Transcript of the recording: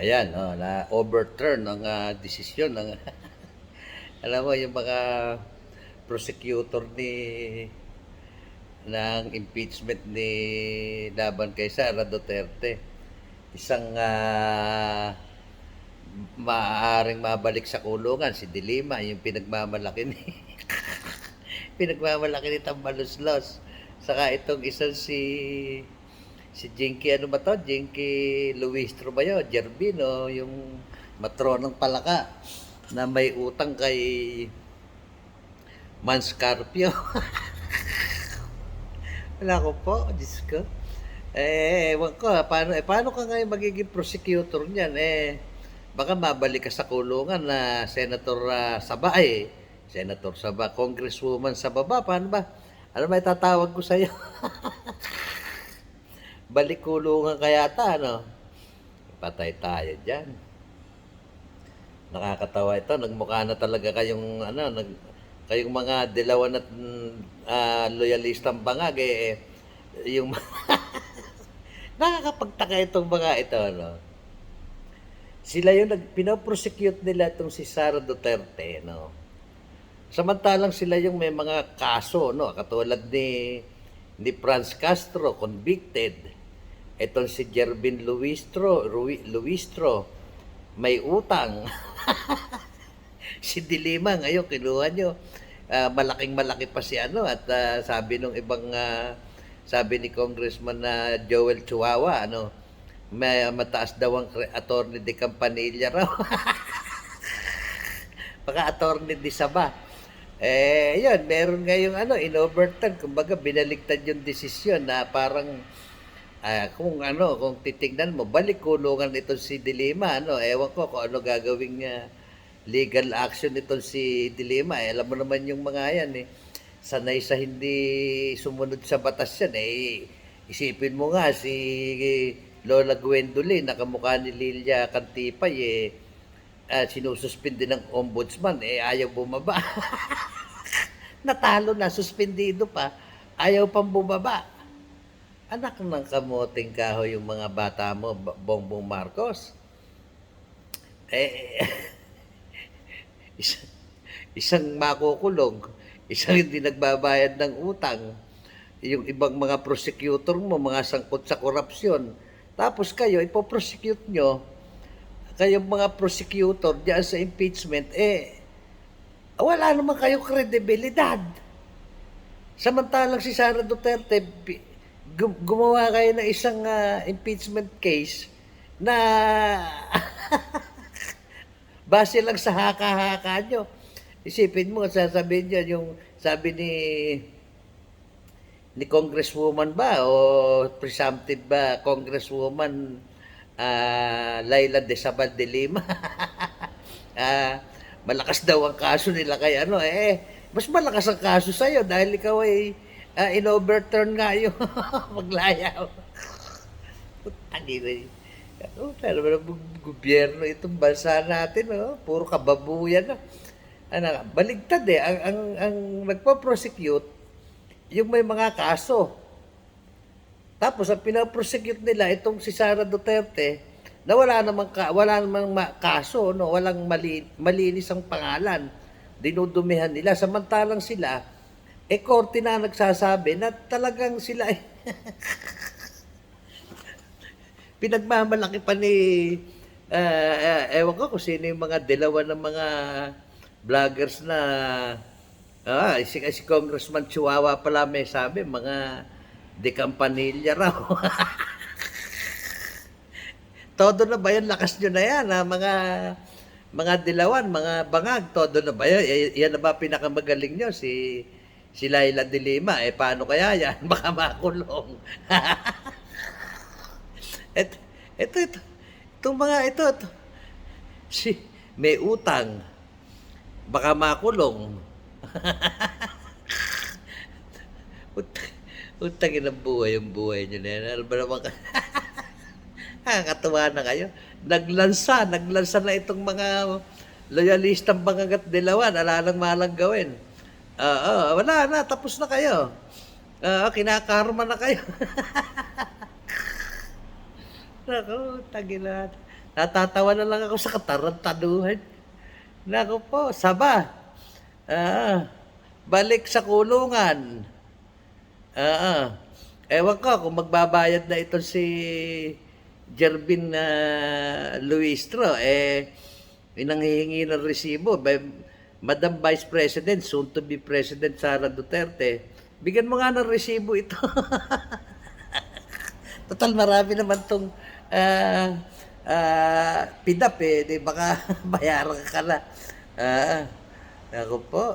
ayan, na-overturn ang desisyon ng alam mo yung mga prosecutor ng impeachment laban kay Sara Duterte. Isang maaaring mabalik sa kulungan si Dilima, yung pinagmamalaki pinagmamalaki ni Tambaluslos. Saka itong isang si Jinky, ano ba to? Jinky Luistro ba yun? Jerbino, yung matronong palaka na may utang kay Manscarpio. Wala ko po, Diyos ko. Ewan ko, paano ka ngayon magiging prosecutor niyan? Baka mabalik ka sa kulungan na Senator Saba, Senator Saba, Congresswoman sa baba, paano ba? Ano may tatawag ko sa'yo? Balik kulungan kaya ta, ano? Patay tayo dyan. Nakakatawa ito, nagmukha na talaga kayong, kayong mga dilawan at loyalistang bangag, yung nakakapagtaka itong mga ito, ano? Sila yung pinoprosecute nila itong si Sara Duterte, no? Samantalang sila yung may mga kaso, no? Katulad ni Franz Castro, convicted. Itong si Jervin Luistro, may utang. Si Dilima, ngayon, kinuha nyo. Malaking malaki pa si ano, at sabi nung ibang, sabi ni Congressman na Joel Chihuahua, ano, may mataas daw ang attorney de Campanilla raw. Baka attorney de Saba. Yun, meron ngayong in-overturn, kumbaga binaligtad yung desisyon na parang kung titignan mo, balik kulungan ito si Dilima, ewan ko kung ano gagawing legal action ito si Dilima, alam mo naman yung mga yan, sanay sa hindi sumunod sa batas yan, isipin mo nga si Lola Gwendolyn, nakamukha ni Lilia Cantipay, sinususpindi ng ombudsman, ayaw bumaba. Natalo na, suspendido pa, ayaw pang bumaba. Anak ng kamoting kahoy yung mga bata mo, Bongbong Marcos. Isang makukulong, isang hindi nagbabayad ng utang, yung ibang mga prosecutor mo, mga sangkot sa korupsyon. Tapos kayo, ipoprosecute nyo, kayong mga prosecutor diyan sa impeachment, wala naman kayong kredibilidad. Samantalang si Sara Duterte, gumawa kayo ng isang impeachment case na base lang sa haka-haka nyo. Isipin mo, sasabihin nyo, yung sabi ni Congresswoman ba o presumptive ba Congresswoman Laila de Sabal de Lima. Malakas daw ang kaso nila kay mas malakas ang kaso sa'yo dahil ikaw ay in-overturn nga yung maglayaw. Tangina. Pero gobyerno itong bansa natin, puro kababuyan. Baligtad ang nagpa-prosecute, yung may mga kaso. Tapos ang pinaprosecute nila itong si Sara Duterte, na wala namang kaso, walang malinis ang pangalan. Dinudumihan nila, samantalang sila korte na nagsasabi na talagang sila pinagmamalaki pa ewan ko kung sino yung mga dilawan ng mga vloggers na si Congressman Chihuahua pala may sabi, mga de Campanilla raw. Todo na ba yan? Lakas nyo na yan, mga dilawan, mga bangag, todo na ba yan? Yan na ba pinakamagaling nyo? Si Laila de Lima, paano kaya yan? Baka makulong. Itong mga ito. May utang, baka makulong. Utangin ang buhay, yung buhay nyo na yan. Alam ba naman katuwa na kayo. Naglansa na itong mga loyalistang bangagat dilawan. Alalang malang gawin. Wala na, tapos na kayo. Kinakarma na kayo. Naku, tagilan. Natatawa na lang ako sa katarantaduhan. Naku po, saba. Ah, balik sa kulungan. Ewan ko kung magbabayad na ito si Jervin Luistro, nanghihingi ng resibo. Madam Vice President, soon to be President Sara Duterte, bigyan mo nga ng resibo ito. Total marami naman tong PIDAP di baka bayaran ka na. Ako po.